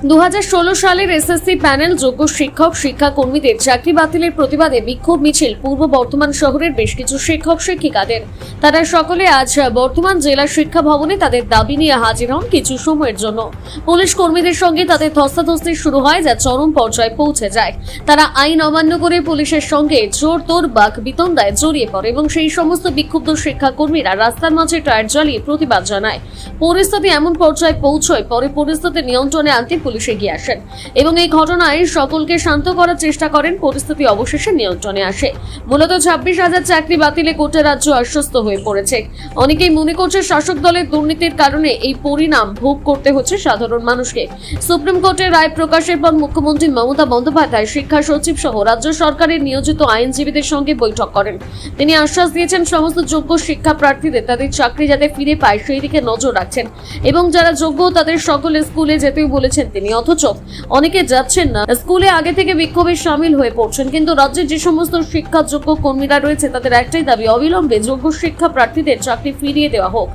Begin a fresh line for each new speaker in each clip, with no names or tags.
2016 সালের SSC panel যোগ্য শিক্ষক শিক্ষাকর্মীদের চাকরি বাতিলের প্রতিবাদে বিক্ষোভ মিছিল পূর্ব বর্ধমান শহরের বেশ কিছু শিক্ষক শিক্ষিকাদের। তারা সকলে আজ বর্ধমান জেলা শিক্ষা ভবনে তাদের দাবি নিয়ে হাজির হন। কিছু সময়ের জন্য পুলিশ কর্মীদের সঙ্গে তাদের ধস্তাধস্তি শুরু হয়, যা চরম পর্যায়ে পৌঁছে যায়। তারা আইন অমান্য করে পুলিশের সঙ্গে জোর তোর বাক বিতণ্ডায় জড়িয়ে পড়ে এবং সেই সমস্ত বিক্ষুব্ধ শিক্ষাকর্মীরা রাস্তার মাঝে টায়ার জ্বালিয়ে প্রতিবাদ জানায়। পরিস্থিতি এমন পর্যায়ে পৌঁছয়, পরে পরিস্থিতি নিয়ন্ত্রণে আনতে পুলিশ এগিয়ে আসেন এবং এই ঘটনায় সকলকে শান্ত করার চেষ্টা করেন। পরিস্থিতি অবশেষে নিয়ন্ত্রণে আসে। মূলত 26,000 চাকরি বাতিলে গোটা রাজ্য আশ্বস্ত হয়ে পড়েছে। অনেকেই মনে করছে শাসক দলের দুর্নীতির কারণে এই পরিণাম ভোগ করতে হচ্ছে সাধারণ মানুষকে। সুপ্রিম কোর্টের রায় প্রকাশের পর মুখ্যমন্ত্রী মমতা বন্দ্যোপাধ্যায় শিক্ষা সচিব সহ রাজ্য সরকারের নিয়োজিত আইনজীবীদের সঙ্গে বৈঠক করেন। তিনি আশ্বাস দিয়েছেন সমস্ত যোগ্য শিক্ষা প্রার্থীদের তাদের চাকরি যাতে ফিরে পায় সেই দিকে নজর রাখছেন এবং যারা যোগ্য তাদের সকলে স্কুলে যেতেও বলেছেন তিনি। অথচ অনেকে যাচ্ছেন না, স্কুলে আগে থেকে বিক্ষোভে সামিল হয়ে পড়ছেন। কিন্তু রাজ্যের যে সমস্ত শিক্ষাযোগ্য কর্মীরা রয়েছে তাদের একটাই দাবি, অবিলম্বে যোগ্য শিক্ষা প্রার্থীদের চাকরি ফিরিয়ে দেওয়া হোক।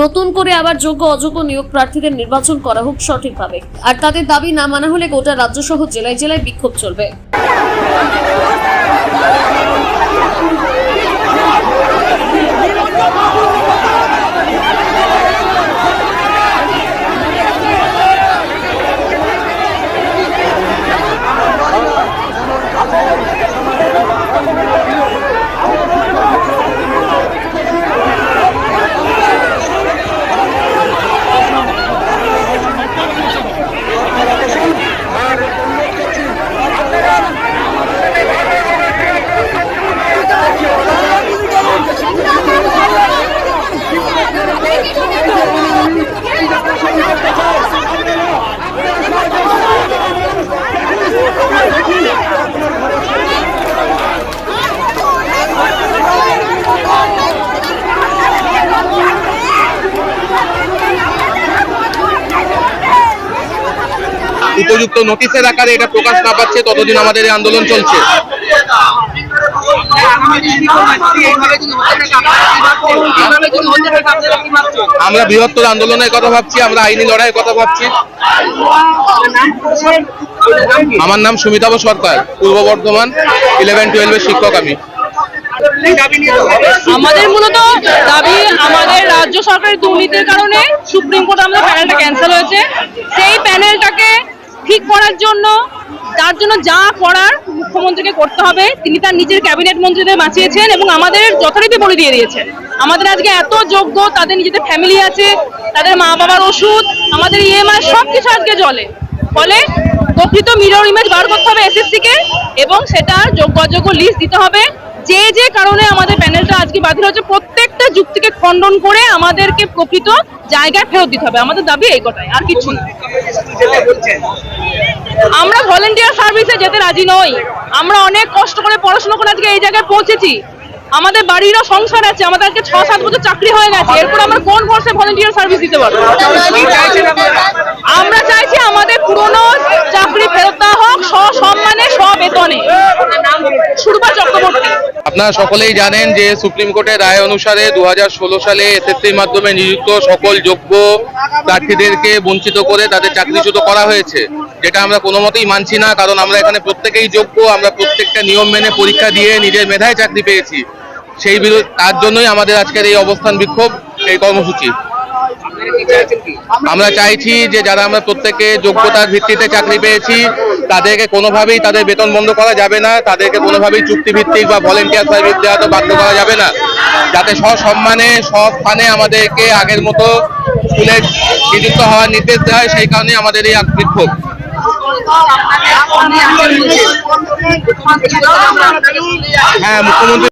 নতুন করে আবার যোগ্য অযোগ্য নিয়োগ প্রার্থীদের নির্বাচন করা হোক সঠিকভাবে। আর তাদের দাবি না মানা হলে গোটা রাজ্য সহ জেলায় জেলায় বিক্ষোভ চলবে।
উপযুক্ত নোটিশের আকারে এটা প্রকাশ না পাচ্ছে ততদিন আমাদের এই আন্দোলন চলছে। আমরা বৃহত্তর আন্দোলনের কথা ভাবছি, আমরা আইনি লড়াইয়ের কথা ভাবছি। আমার নাম সুমিতাভ সরকার, পূর্ব বর্ধমান 11-12 এর শিক্ষক আমি।
আমাদের মূলত দাবি, আমাদের রাজ্য সরকারের দুর্নীতির কারণে সুপ্রিম কোর্ট আমাদের প্যানেলটা ক্যান্সেল হয়েছে। সেই প্যানেলটাকে ঠিক করার জন্য, তার জন্য যা করার মুখ্যমন্ত্রীকে করতে হবে, তিনি তার নিজের ক্যাবিনেট মন্ত্রীদের বাঁচিয়েছেন এবং আমাদের যথারীতি বলে দিয়ে দিয়েছেন। আমাদের আজকে এত যোগ্য, তাদের নিজেদের ফ্যামিলি আছে, তাদের মা বাবার ওষুধ, আমাদের ইএমআই সবকিছু আজকে জলে। ফলে প্রকৃত মিরর ইমেজ বার করতে হবে এসএসসি কে এবং সেটার যোগ্য অযোগ্য লিস্ট দিতে হবে। যে যে কারণে আমাদের প্যানেলটা আজকে বাতিল হচ্ছে, প্রত্যেকটা যুক্তিকে খণ্ডন করে আমাদেরকে প্রকৃত জায়গায় ফেরত দিতে হবে। আমাদের দাবি এই কথাই, আর কিছু না। আমরা ভলেন্টিয়ার সার্ভিসে যেতে রাজি নই। আমরা অনেক কষ্ট করে পড়াশোনা করে আজকে এই জায়গায় পৌঁছেছি। আমাদের বাড়িরও সংসার আছে, আমাদের আজকে 6-7 বছর চাকরি হয়ে গেছে। এরপর আমরা কোন ভরসায় ভলেন্টিয়ার সার্ভিস দিতে পারবো? আমরা চাইছি আমাদের পুরনো চাকরি ফেরত দেওয়া হোক, সসম্মানে সবেতনে। সুরভা চক্রবর্তী।
আপনারা সকলেই জানেন যে সুপ্রিম কোর্টের রায় অনুসারে 2016 সালে এসএসসির মাধ্যমে নিযুক্ত সকল যোগ্য প্রার্থীদেরকে বঞ্চিত করে তাদের চাকরিচ্যুত করা হয়েছে, যেটা আমরা কোনো মতেই মানছি না। কারণ আমরা এখানে প্রত্যেকেই যোগ্য, আমরা প্রত্যেকটা নিয়ম মেনে পরীক্ষা দিয়ে নিজের মেধায় চাকরি পেয়েছি। সেই তার জন্যই আমাদের আজকের এই অবস্থান বিক্ষোভ, এই কর্মসূচি। আমরা চাইছি যে যারা আমরা প্রত্যেকে যোগ্যতার ভিত্তিতে চাকরি পেয়েছি তাদেরকে কোনোভাবেই তাদের বেতন বন্ধ করা যাবে না, তাদেরকে কোনোভাবেই চুক্তিভিত্তিক বা ভলেন্টিয়ার সার্ভিস দেওয়া তো বাধ্য করা যাবে না। যাতে সসম্মানে সস্থানে আমাদেরকে আগের মতো স্কুলে নিযুক্ত হওয়ার নির্দেশ দেওয়া হয়, সেই কারণে আমাদের এই বিক্ষোভ। হ্যাঁ, মুখ্যমন্ত্রী